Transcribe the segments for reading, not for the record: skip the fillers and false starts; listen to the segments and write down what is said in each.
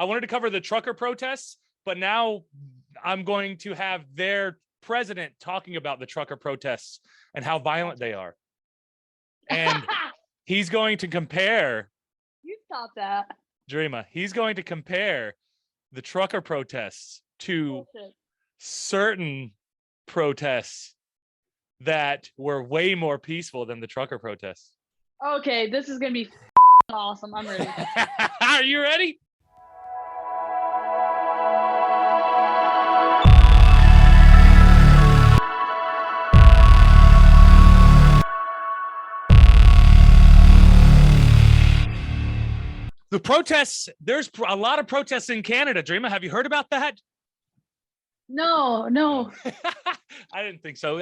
I wanted to cover the trucker protests, but now I'm going to have their president talking about the trucker protests and how violent they are. And he's going to compare. You stop that. Dreama, he's going to compare the trucker protests to certain protests that were way more peaceful than the trucker protests. Okay, this is going to be awesome. I'm ready. Are you ready? The protests, there's a lot of protests in Canada. Dreama, have you heard about that? No. I didn't think so.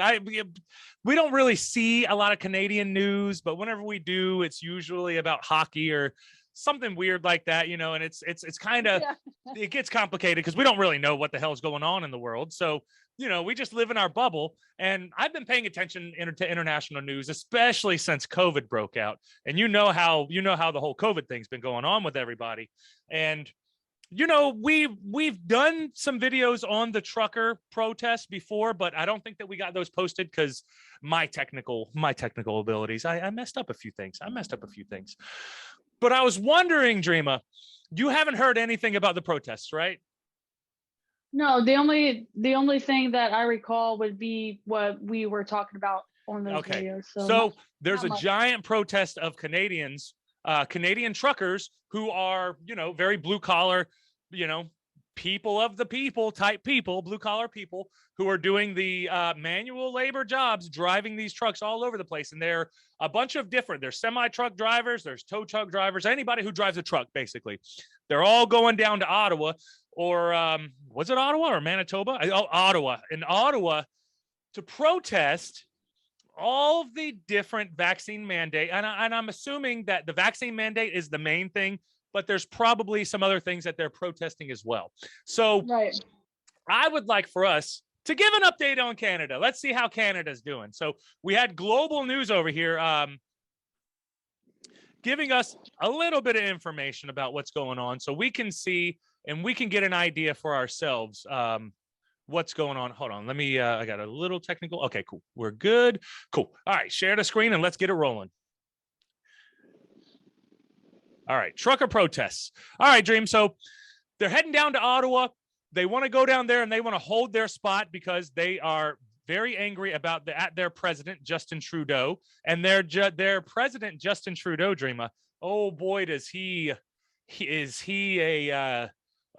We don't really see a lot of Canadian news, but whenever we do, it's usually about hockey or something weird like that, you know, and it's kind of, it gets complicated because we don't really know what the hell's going on in the world. So, you know, we just live in our bubble. And I've been paying attention to international news, especially since COVID broke out. And you know how the whole COVID thing's been going on with everybody. And you know, we've done some videos on the trucker protests before, but I don't think that we got those posted because my technical abilities. I messed up a few things. But I was wondering, Dreama, you haven't heard anything about the protests, right? No, the only thing that I recall would be what we were talking about on those videos. So there's a giant protest of Canadians, Canadian truckers who are, you know, very blue collar, you know, people of the people type people, blue collar people who are doing the manual labor jobs, driving these trucks all over the place. And they're a bunch of different, there's semi truck drivers, there's tow truck drivers, anybody who drives a truck, basically. They're all going down to Ottawa or was it Ottawa or Manitoba? Ottawa. In Ottawa to protest all of the different vaccine mandate. And I'm assuming that the vaccine mandate is the main thing, but there's probably some other things that they're protesting as well. So I would like for us to give an update on Canada. Let's see how Canada's doing. So we had global news over here giving us a little bit of information about what's going on so we can see and we can get an idea for ourselves what's going on. Hold on. Let me, I got a little technical. Okay, cool. We're good. Cool. All right. Share the screen and let's get it rolling. All right. Trucker protests. All right, Dream. So they're heading down to Ottawa. They want to go down there and they want to hold their spot because they are very angry about their president, Justin Trudeau, and their president, Justin Trudeau, Dreama. Oh boy, is he a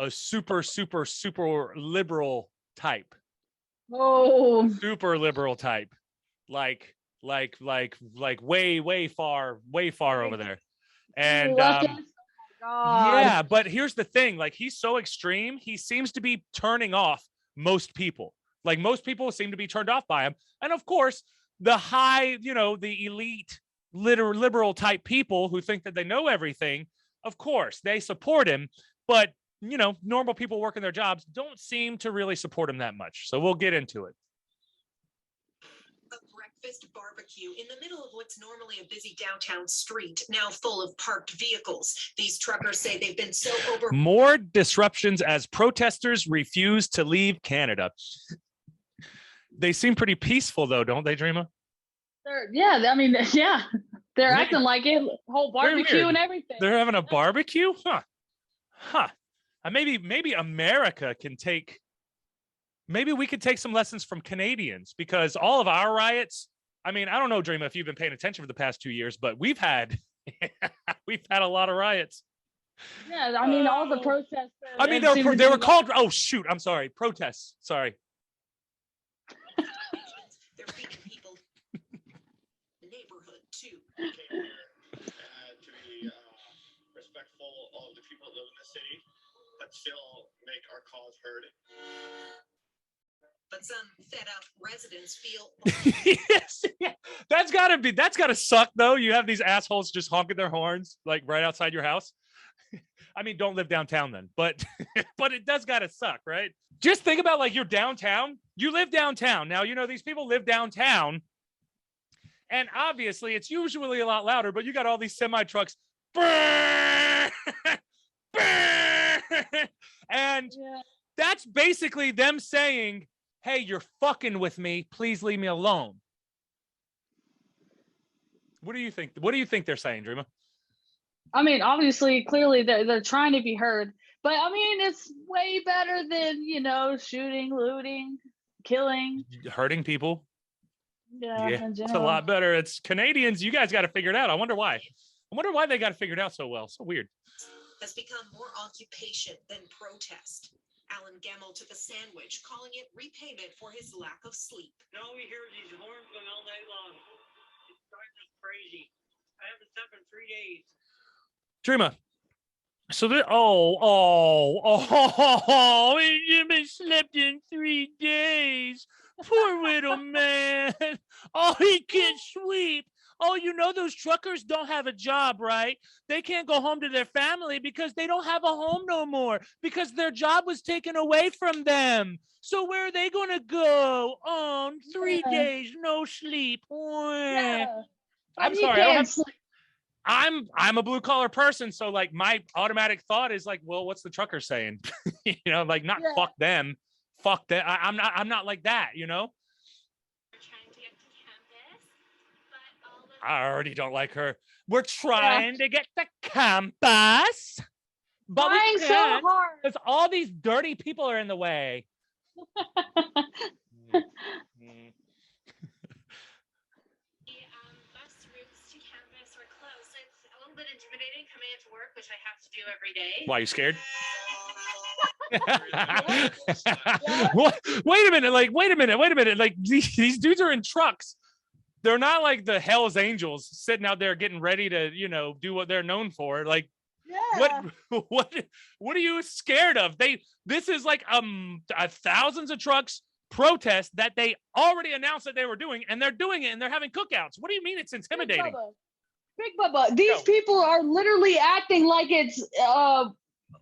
super liberal type. Oh, super liberal type, like way far over there. And yeah, but here's the thing, like he's so extreme, he seems to be turning off most people. Like most people seem to be turned off by him. And of course, the high, you know, the elite liberal type people who think that they know everything, of course, they support him. But you know, normal people working their jobs don't seem to really support him that much. So we'll get into it. A breakfast barbecue in the middle of what's normally a busy downtown street, now full of parked vehicles. These truckers say they've been so over. More disruptions as protesters refuse to leave Canada. They seem pretty peaceful though, don't they, Dreama? Yeah, I mean, yeah. They're acting like it, whole barbecue and everything. They're having a barbecue? Huh. Maybe America can take, maybe we could take some lessons from Canadians because all of our riots, I mean, I don't know, Dreama, if you've been paying attention for the past 2 years, but we've had a lot of riots. Yeah, I mean, all the protests. I mean, they were called, oh shoot, I'm sorry, protests, sorry. They're beating people in the neighborhood too. To be respectful of the people that live in the city, but still make our cause heard. But some fed up residents feel yes, yeah. That's gotta suck though. You have these assholes just honking their horns like right outside your house. I mean, don't live downtown then, but but it does gotta suck, right? Just think about like you're downtown. You live downtown. Now, you know, these people live downtown. And obviously it's usually a lot louder, but you got all these semi trucks And that's basically them saying, hey, you're fucking with me. Please leave me alone. What do you think? What do you think they're saying, Dreama? I mean, obviously, clearly they're trying to be heard, but I mean, it's way better than, you know, shooting, looting, killing, hurting people. Yeah, in it's a general. lot better. It's Canadians. You guys got to figure it out. I wonder why. They got it figured out so well. So weird. Has become more occupation than protest. Alan Gemmell took a sandwich, calling it repayment for his lack of sleep. Now we hear these horns going all night long. It's driving us crazy. I haven't slept in 3 days. Dreama. So that you haven't slept in 3 days. Poor little man. Oh, he can't sleep. Oh, you know those truckers don't have a job, right? They can't go home to their family because they don't have a home no more because their job was taken away from them. So where are they gonna go? Oh, 3 days, no sleep. Yeah. I'm sorry. I don't have. I'm a blue collar person, so like my automatic thought is like, well, what's the trucker saying? You know, like not fuck them, fuck that. I'm not like that, you know. I already don't like her. We're trying to get to campus, but we so can't hard. because all these dirty people are in the way. Bus routes to campus are closed. So it's a little bit intimidating coming into work, which I have to do every day. Why, you scared? Wait a minute. Like these dudes are in trucks. They're not like the Hell's Angels sitting out there getting ready to, you know, do what they're known for. Like, what are you scared of? This is like thousands of trucks protest that they already announced that they were doing, and they're doing it, and they're having cookouts. What do you mean it's intimidating? Big Bubba, these people are literally acting like it's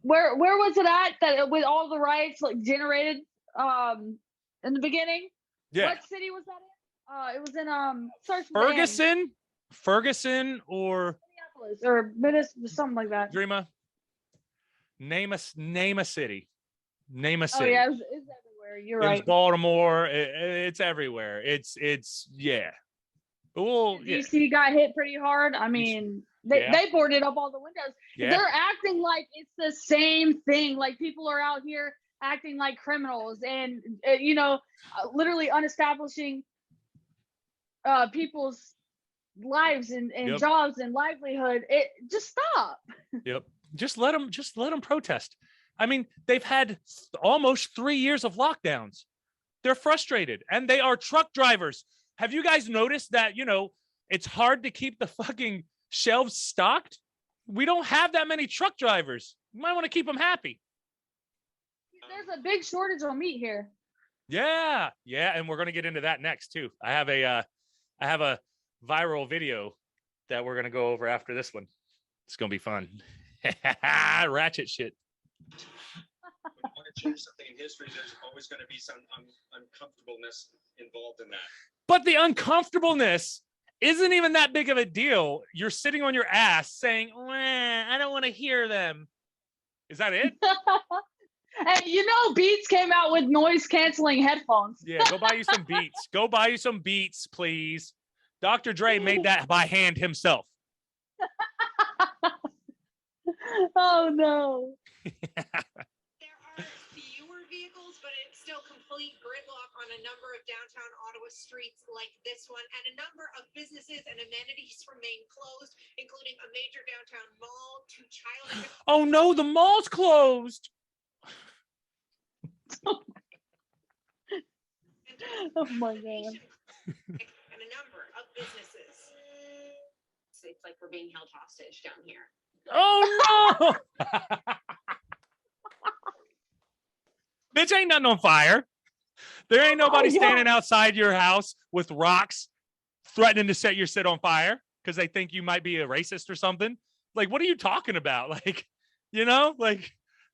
where was it at that with all the riots like generated in the beginning? Yeah. What city was that in? It was in Ferguson or Minnesota, something like that. Dreama. Name a city. Name a city. Oh yeah, it's everywhere. You're right. It's Baltimore. It's everywhere. It's yeah. Well, DC got hit pretty hard. I mean, they boarded up all the windows. Yeah. They're acting like it's the same thing. Like people are out here acting like criminals and you know, literally unestablishing people's lives and jobs and livelihood. Just stop. Yep. Just let them protest. I mean, they've had almost 3 years of lockdowns. They're frustrated, and they are truck drivers. Have you guys noticed that, you know, it's hard to keep the fucking shelves stocked? We don't have that many truck drivers. You might want to keep them happy. There's a big shortage on meat here. Yeah. And we're going to get into that next too. I have a viral video that we're going to go over after this one. It's going to be fun. Ratchet shit. When you want to change something in history, there's always going to be some uncomfortableness involved in that. But the uncomfortableness isn't even that big of a deal. You're sitting on your ass saying, I don't want to hear them. Is that it? Hey, you know, Beats came out with noise canceling headphones. Yeah, go buy you some Beats. Go buy you some Beats, please. Dr. Dre made that by hand himself. Oh, no. There are fewer vehicles, but it's still complete gridlock on a number of downtown Ottawa streets like this one, and a number of businesses and amenities remain closed, including a major downtown mall, 2 child. Oh no, the mall's closed. Oh my God. And a number of businesses. It's like we're being held hostage down here. Oh no. Bitch, ain't nothing on fire. There ain't nobody standing outside your house with rocks threatening to set your shit on fire because they think you might be a racist or something. Like, what are you talking about? Like, you know, like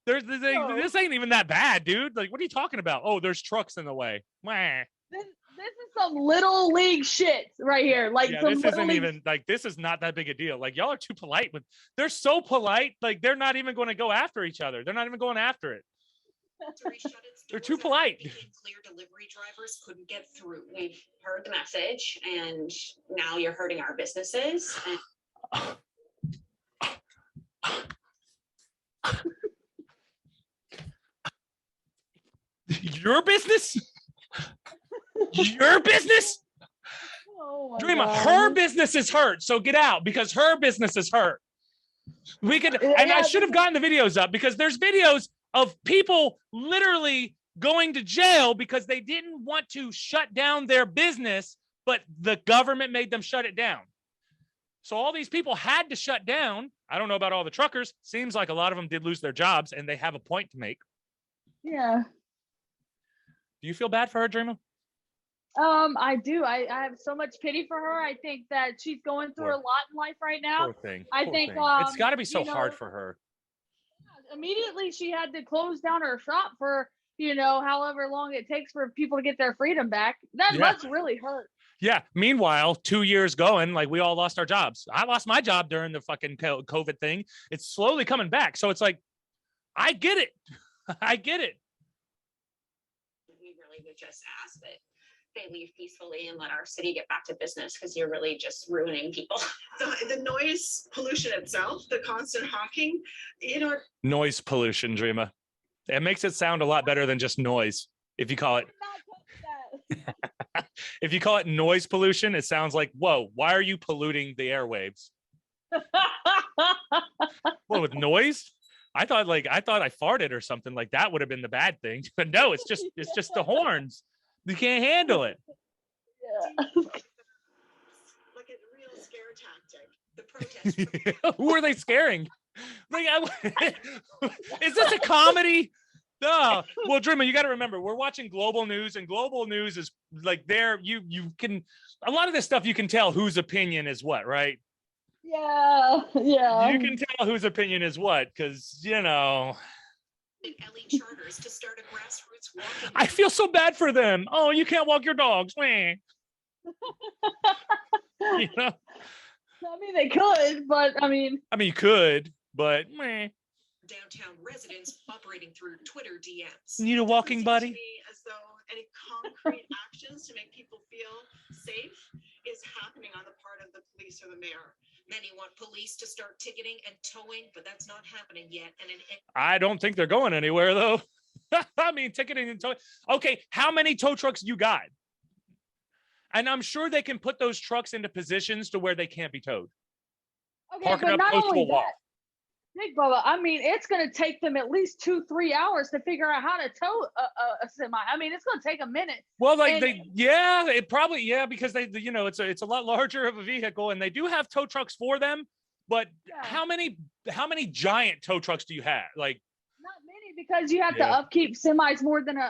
this ain't even that bad, dude. Like, what are you talking about? Oh, there's trucks in the way. This is some little league shit right here. Like, this isn't even like, this is not that big a deal. Like, y'all are too polite they're so polite. Like, they're not even going to go after each other. They're not even going after it. They're too polite. Clear delivery drivers couldn't get through. We've heard the message, and now you're hurting our businesses. And Your business? Your business? Oh my Dreama, God. her business is hurt, so get out because her business is hurt. We could, and I Yeah, should have gotten the videos up because there's videos of people literally going to jail because they didn't want to shut down their business, but the government made them shut it down. So all these people had to shut down. I don't know about all the truckers. Seems like a lot of them did lose their jobs and they have a point to make. Yeah. Do you feel bad for her, Dreama? I do. I have so much pity for her. I think that she's going through a lot in life right now. Poor thing. I Poor think thing. It's got to be so hard for her. Immediately she had to close down her shop for, however long it takes for people to get their freedom back. That must really hurt. Yeah. Meanwhile, 2 years going, like we all lost our jobs. I lost my job during the fucking COVID thing. It's slowly coming back. So it's like, I get it. I get it. we really would just ask that they leave peacefully and let our city get back to business, because you're really just ruining people. The noise pollution itself, the constant honking, Noise pollution, Dreama. It makes it sound a lot better than just noise. If you call it, if you call it noise pollution, it sounds like, whoa, why are you polluting the airwaves? What, with noise? I thought I farted or something, like that would have been the bad thing. But no, it's just the horns. You can't handle it. Yeah. like a real scare tactic. The protest. Who are they scaring? Like, is this a comedy? No. Well, Dreama, you got to remember, we're watching global news, and global news is like you can, a lot of this stuff you can tell whose opinion is what, right? Yeah. You can tell whose opinion is what, because LE charters to start a grassroots walking. I feel so bad for them. Oh, you can't walk your dogs. Meh. You know? I mean, they could, but I mean, you could, but meh. Downtown residents operating through Twitter DMs. Need a walking buddy? To me as though any concrete actions to make people feel safe is happening on the part of the police or the mayor. Many want police to start ticketing and towing, but that's not happening yet. And I don't think they're going anywhere, though. I mean, ticketing and towing. Okay, how many tow trucks you got? And I'm sure they can put those trucks into positions to where they can't be towed. okay, Parking but up not close to only a wall. that, Big Bubba, I mean, it's going to take them at least 2-3 hours to figure out how to tow a semi. I mean, it's going to take a minute. Well, it probably, because it's a lot larger of a vehicle, and they do have tow trucks for them. But how many giant tow trucks do you have? Like, not many, because you have to upkeep semis more than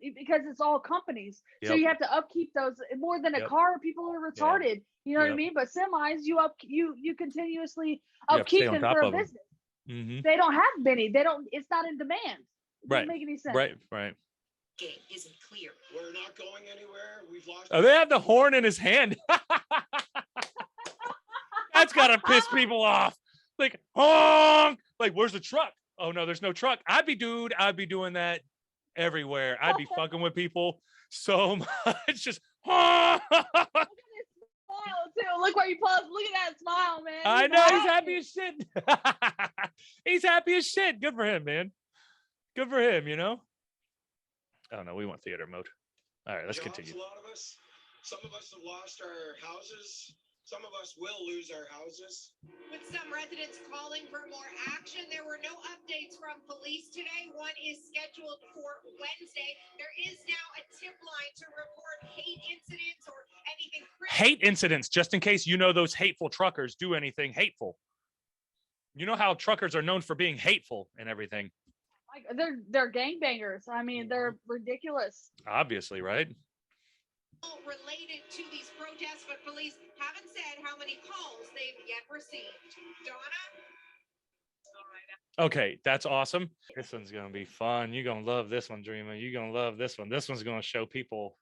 because it's all companies. So you have to upkeep those more than a car. People are retarded. You know what I mean? But semis, you continuously upkeep them for a business. Mm-hmm. They don't have many. It's not in demand. It doesn't make any sense. Right. game isn't clear. We're not going anywhere. We've lost. Oh, they have the horn in his hand. That's gotta piss people off. Like, honk! Like, where's the truck? Oh no, there's no truck. I'd be doing that everywhere. I'd be fucking with people so much. Just honk! Look where you pause. Look at that smile, man. I know, he's happy as shit. He's happy as shit. Good for him, man. Good for him, you know? Oh no, we want theater mode. All right, let's continue. A lot of us. Some of us have lost our houses. Some of us will lose our houses. With some residents calling for more action, there were no updates from police today. One is scheduled for Wednesday. There is now a tip line to report hate incidents or anything. Hate incidents, just in case those hateful truckers do anything hateful. You know how truckers are known for being hateful and everything. They're gangbangers. I mean, they're ridiculous. Obviously, right? Related to these protests, but police haven't said how many calls they've yet received. Donna? Okay, that's awesome. This one's gonna be fun. You're gonna love this one, Dreama. You're gonna love this one. This one's gonna show people,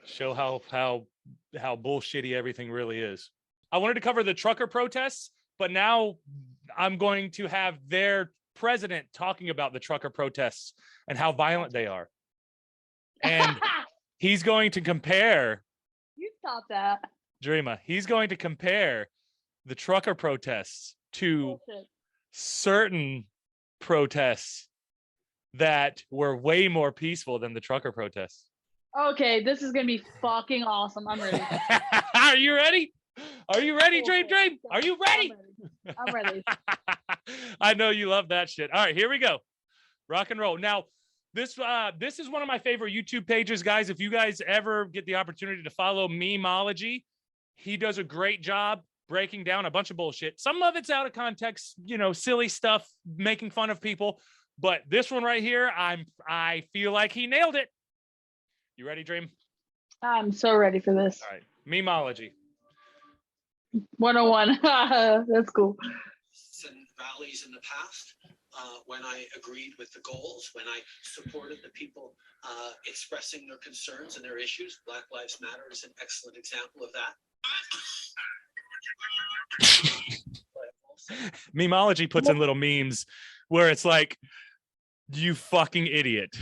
show how bullshitty everything really is. I wanted to cover the trucker protests, but now I'm going to have their president talking about the trucker protests and how violent they are. And he's going to compare. You stop that. Dreama, he's going to compare the trucker protests to certain protests that were way more peaceful than the trucker protests. Okay, this is gonna be fucking awesome. I'm ready. Are you ready? Are you ready, Dream? Are you ready? I'm ready. I know you love that shit. All right, here we go. Rock and roll. Now, this is one of my favorite YouTube pages, guys. If you guys ever get the opportunity to follow Memeology, he does a great job breaking down a bunch of bullshit. Some of it's out of context, you know, silly stuff, making fun of people. But this one right here, I feel like he nailed it. You ready, Dream? I'm so ready for this. All right, Memeology. 101. That's cool. And rallies in the past, when I agreed with the goals, when I supported the people expressing their concerns and their issues. Black Lives Matter is an excellent example of that. Memeology puts in little memes where it's like, you fucking idiot.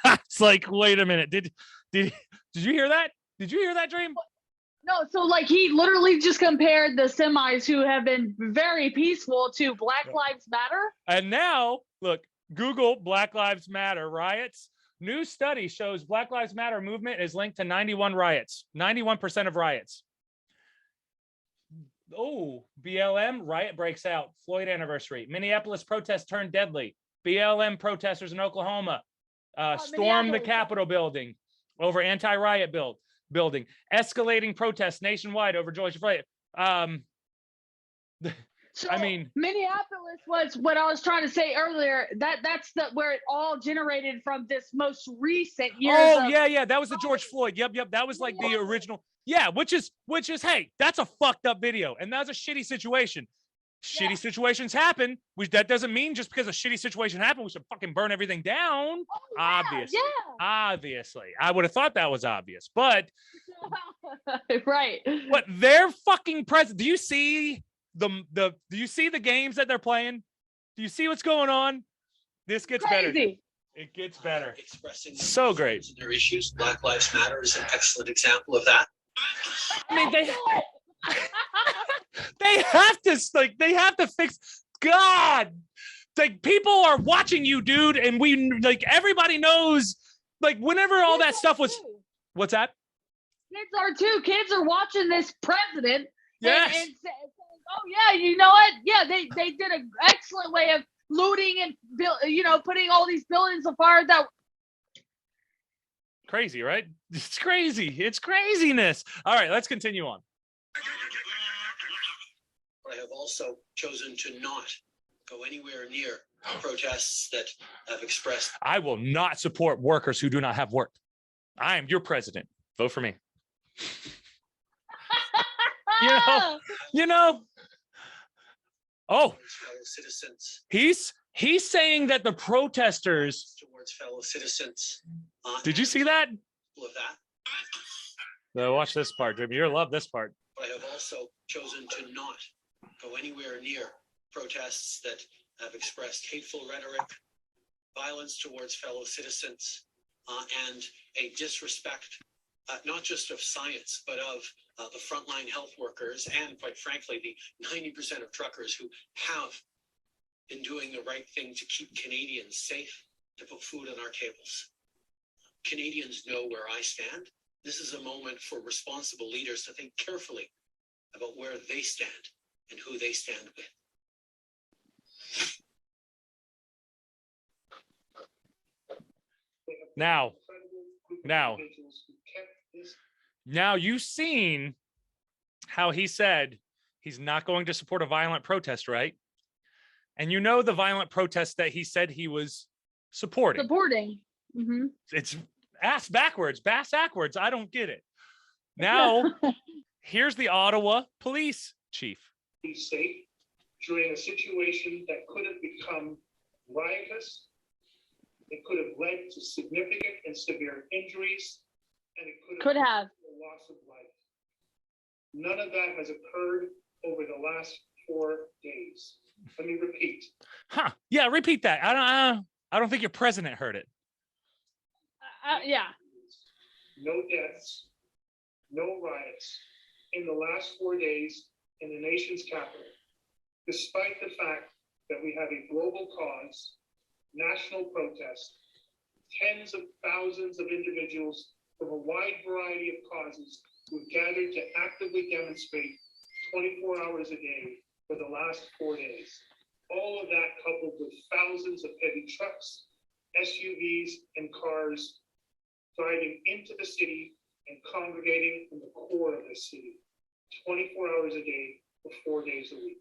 It's like, wait a minute. Did you hear that? Did you hear that, Dream? No, so like he literally just compared the semis who have been very peaceful to Black Lives Matter. And now, look, Google Black Lives Matter riots. New study shows Black Lives Matter movement is linked to 91 riots, 91% of riots. Oh, BLM riot breaks out. Floyd anniversary. Minneapolis protest turned deadly. BLM protesters in Oklahoma stormed the Capitol building over anti-riot building. Escalating protests nationwide over George Floyd. So I mean, Minneapolis was what I was trying to say earlier. That's where it all generated from this most recent years. Oh, yeah. That was the George Floyd. Yep. That was like the original. Yeah, which is, hey, that's a fucked up video. And that's a shitty situation. Shitty situations happen, which that doesn't mean just because a shitty situation happened, we should fucking burn everything down. Obviously. I would have thought that was obvious, but right. But their fucking president, do you see do you see the games that they're playing? Do you see what's going on? This gets better. It gets better. Expressing so great. Their issues. Black Lives Matter is an excellent example of that. I mean, they have to fix. God, like, people are watching you, dude, and we, like, everybody knows, like, whenever all that stuff was. What's that? Kids are too. Kids are watching this president. Yes. And saying, oh yeah, you know what? Yeah, they did an excellent way of looting and putting all these buildings on fire. That crazy, right? It's crazy. It's craziness. All right, let's continue on. I have also chosen to not go anywhere near protests that have expressed. I will not support workers who do not have work. I am your president. Vote for me. you know. Oh, Citizens. He's saying that the protesters towards fellow citizens. Did you see that? Of that. No, watch this part, Jimmy. You'll love this part. I have also chosen to not go anywhere near protests that have expressed hateful rhetoric, violence towards fellow citizens, and a disrespect, not just of science, but of the frontline health workers and, quite frankly, the 90% of truckers who have been doing the right thing to keep Canadians safe, to put food on our tables. Canadians know where I stand. This is a moment for responsible leaders to think carefully about where they stand and who they stand with. Now you've seen how he said he's not going to support a violent protest, right? And you know the violent protest that he said he was supporting. Mm-hmm. It's ass backwards. I don't get it. Now, here's the Ottawa police chief. Be safe during a situation that could have become riotous. It could have led to significant and severe injuries, and it could have led to a loss of life. None of that has occurred over the last 4 days. Let me repeat. Huh? Yeah, repeat that. I don't think your president heard it. Yeah. No deaths, no riots in the last 4 days in the nation's capital, despite the fact that we have a global cause, national protest, tens of thousands of individuals from a wide variety of causes who've gathered to actively demonstrate 24 hours a day for the last 4 days. All of that coupled with thousands of heavy trucks, SUVs, and cars driving into the city and congregating in the core of the city, 24 hours a day for 4 days a week.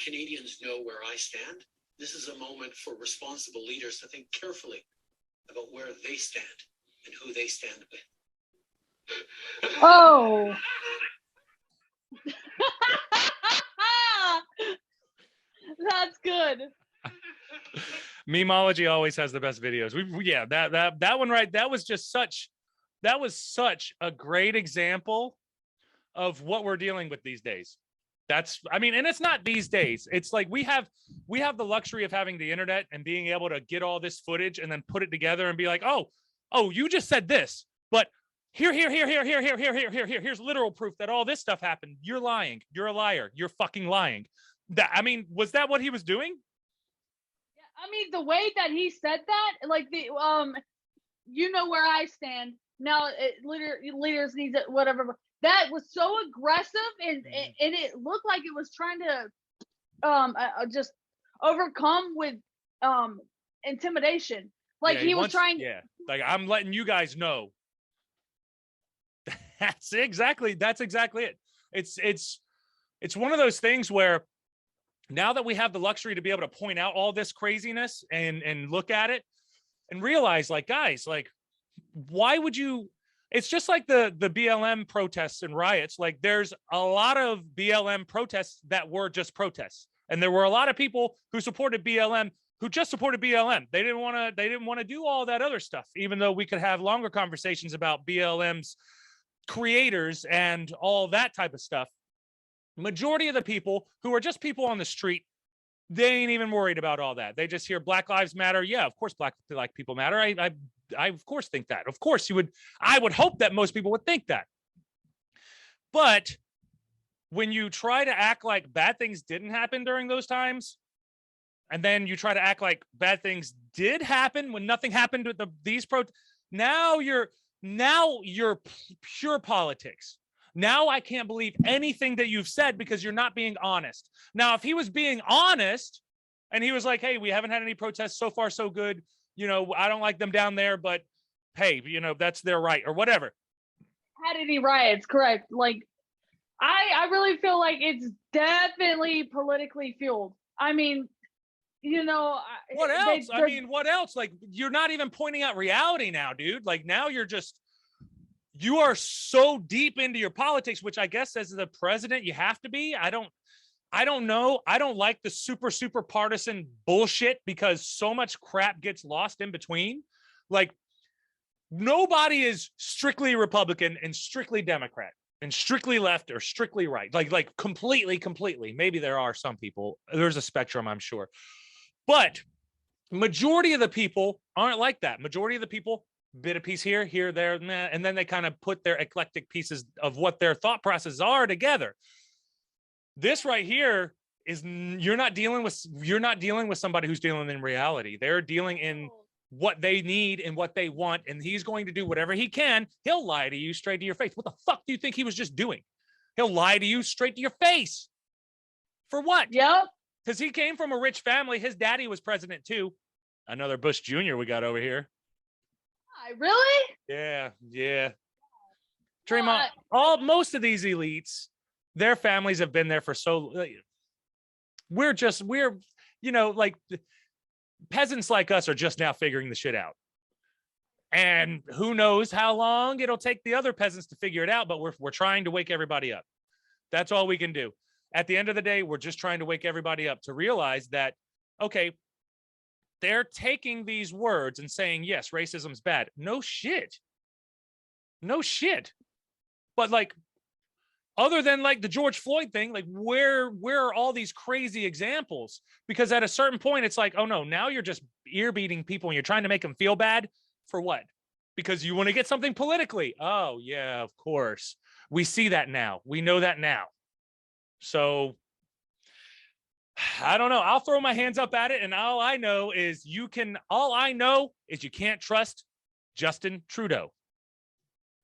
Canadians know where I stand. This is a moment for responsible leaders to think carefully about where they stand and who they stand with. Oh. That's good. Memeology always has the best videos. Yeah, that one right. That was such a great example of what we're dealing with these days. I mean, and it's not these days. It's like we have the luxury of having the internet and being able to get all this footage and then put it together and be like, oh, you just said this, but here's literal proof that all this stuff happened. You're lying. You're a liar. You're fucking lying. I mean, was that what he was doing? I mean, the way that he said that, like you know where I stand now. Leaders need it, whatever. That was so aggressive, and it looked like it was trying to just overcome with intimidation. Like he was trying. Yeah, like I'm letting you guys know. That's exactly it. It's one of those things where now that we have the luxury to be able to point out all this craziness and look at it and realize, like, guys, like, why would you? It's just like the BLM protests and riots. Like, there's a lot of BLM protests that were just protests, and there were a lot of people who supported BLM who just supported BLM. They didn't want to do all that other stuff, even though we could have longer conversations about BLM's creators and all that type of stuff. Majority of the people who are just people on the street, they ain't even worried about all that. They just hear Black Lives Matter. Yeah, of course, Black people matter. I of course think that. Of course you would. I would hope that most people would think that. But when you try to act like bad things didn't happen during those times, and then you try to act like bad things did happen when nothing happened with these now you're pure politics. Now I can't believe anything that you've said because you're not being honest. Now, if he was being honest and he was like, hey, we haven't had any protests so far, so good. You know, I don't like them down there, but hey, you know, that's their right or whatever. Had any riots, correct. Like, I really feel like it's definitely politically fueled. I mean, you know. What else? I mean, what else? Like, you're not even pointing out reality now, dude. Like, now you are so deep into your politics, which I guess as the president, you have to be. I don't know. I don't like the super partisan bullshit because so much crap gets lost in between. Like, nobody is strictly Republican and strictly Democrat and strictly left or strictly right. Like completely. Maybe there are some people. There's a spectrum, I'm sure. But majority of the people aren't like that. Majority of the people, bit of piece here, there, and then they kind of put their eclectic pieces of what their thought processes are together. This right here is you're not dealing with somebody who's dealing in reality. They're dealing in what they need and what they want, and he's going to do whatever he can. He'll lie to you straight to your face. What the fuck do you think he was just doing? He'll lie to you straight to your face. For what? Yep. Because he came from a rich family. His daddy was president too. Another Bush Jr. we got over here. Really? Yeah. Dream most of these elites, their families have been there for so. We're you know, like peasants like us are just now figuring the shit out, and who knows how long it'll take the other peasants to figure it out. But we're trying to wake everybody up. That's all we can do. At the end of the day, we're just trying to wake everybody up to realize that, okay, they're taking these words and saying, yes, racism's bad. No shit. But like, other than like the George Floyd thing, like where are all these crazy examples? Because at a certain point, it's like, oh no, now you're just ear beating people and you're trying to make them feel bad for what? Because you want to get something politically. Oh yeah, of course. We see that now. We know that now. So I don't know. I'll throw my hands up at it. And all I know is you can't trust Justin Trudeau.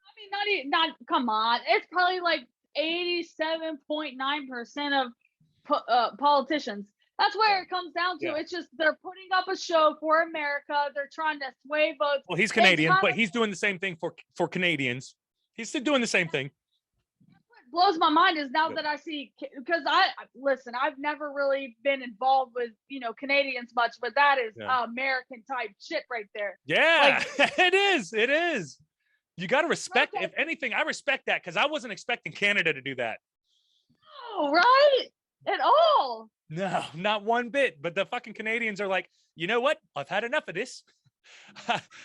I mean, come on. It's probably like 87.9% of politicians. That's where it comes down to. It's just they're putting up a show for America. They're trying to sway votes. Well, he's Canadian, but he's doing the same thing for Canadians. He's still doing the same thing. What blows my mind is now that I see, because I've never really been involved with Canadians much, but that is American type shit right there. Yeah, it is. You got to respect. If anything, I respect that because I wasn't expecting Canada to do that. Oh, right? At all. No, not one bit. But the fucking Canadians are like, you know what? I've had enough of this.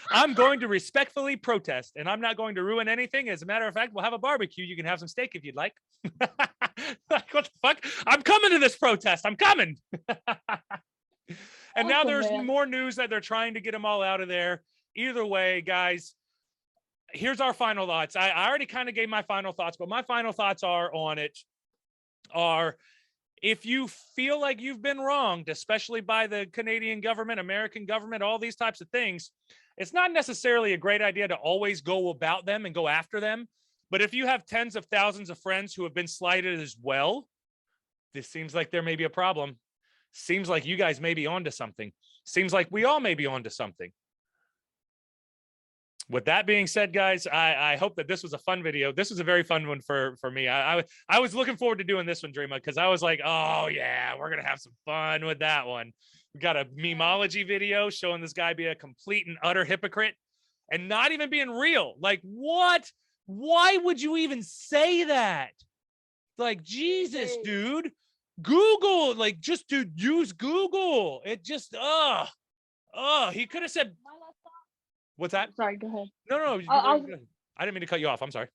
I'm going to respectfully protest, and I'm not going to ruin anything. As a matter of fact, we'll have a barbecue. You can have some steak if you'd like. Like, what the fuck? I'm coming to this protest. I'm coming. And now there's more news that they're trying to get them all out of there. Either way, guys, here's our final thoughts. I already kind of gave my final thoughts, but my final thoughts are if you feel like you've been wronged, especially by the Canadian government, American government, all these types of things, it's not necessarily a great idea to always go about them and go after them. But if you have tens of thousands of friends who have been slighted as well, this seems like there may be a problem. Seems like you guys may be onto something. Seems like we all may be onto something. With that being said, guys, I hope that this was a fun video. This was a very fun one for me. I was looking forward to doing this one, Dreama, because I was like, oh yeah, we're gonna have some fun with that one. We got a memology video showing this guy be a complete and utter hypocrite and not even being real. Like, what? Why would you even say that? Like, Jesus, dude. Google, like, just dude, use Google. It just, he could have said. What's that? Sorry, go ahead. No. I didn't mean to cut you off. I'm sorry.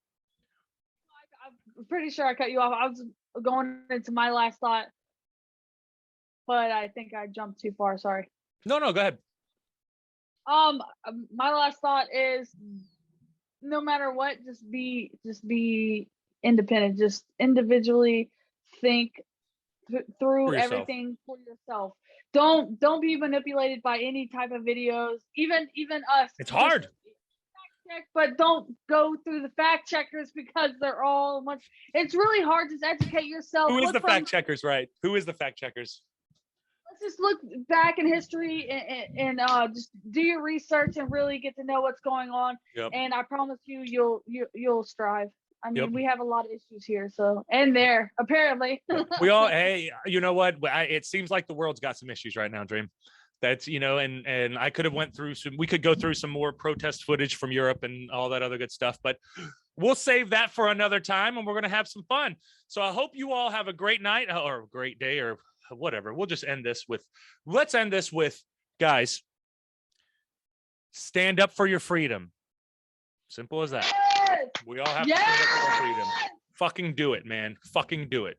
I'm pretty sure I cut you off. I was going into my last thought, but I think I jumped too far. Sorry. No, go ahead. My last thought is, no matter what, just be independent. Just individually think through everything for yourself. Don't be manipulated by any type of videos, even us. It's hard. Check, but don't go through the fact checkers because they're all much. It's really hard to educate yourself. Who is the fact checkers, right? Who is the fact checkers? Let's just look back in history and just do your research and really get to know what's going on. Yep. And I promise you'll strive. I mean, we have a lot of issues here, so and there apparently. We all, hey, you know what? It seems like the world's got some issues right now, Dream. That's, and I could have we could go through some more protest footage from Europe and all that other good stuff, but we'll save that for another time, and we're going to have some fun. So I hope you all have a great night or a great day or whatever. We'll just let's end this with, guys, stand up for your freedom. Simple as that. We all have to stand up for our freedom. Fucking do it, man. Fucking do it.